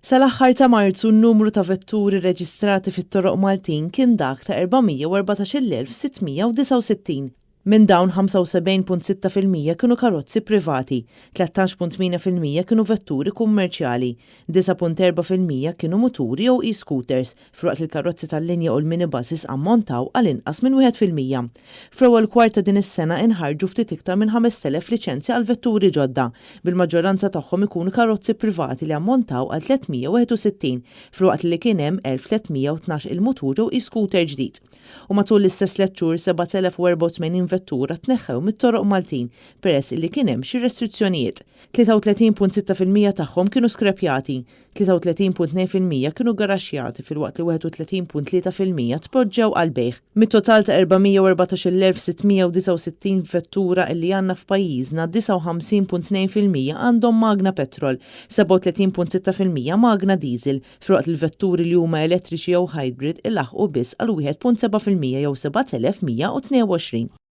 Sal-aħħar ta' Marzu n-numru ta' vetturi reġistrati fit-toroq Maltin kien dak ta' 414,669. Minn dawn 75.6% kienu karozzi privati, 13.8% kienu vetturi kummerċjali, 9.4% kienu muturi jew e-scooters, f'waqt il-karozzi tal-linja u l-minibuses ammontaw għal inqas minn 1%. Fl-ewwel kwarta din is-sena inħarġu ftit iktar minn 5,000 liċenzja għal vetturi ġodda, bil-maġġoranza tagħhom ikunu karozzi privati li ammontaw għal 361, f'waqt li kien hemm 1312 il-mutur jew e-scooter ġdid. U matul l-istess letxur 7,084 vettura tneħħew mit-toroq Maltin peress li kien hemm xi restrizzjonijiet. 33.6% tagħhom kienu skrepjati, 33.2% kienu garaxxjati fil-waqt li 31.3% tpoġġew għal bejħ. Mit-total ta' 414,669 vettura li għandna f'pajjiżna 59.2% għandhom magna petrol, 37.6% magna diesel, fil-waqt il-vetturi li huma elettriċi jew hybrid ilaħqu biss għal 1.7% jew 7,122.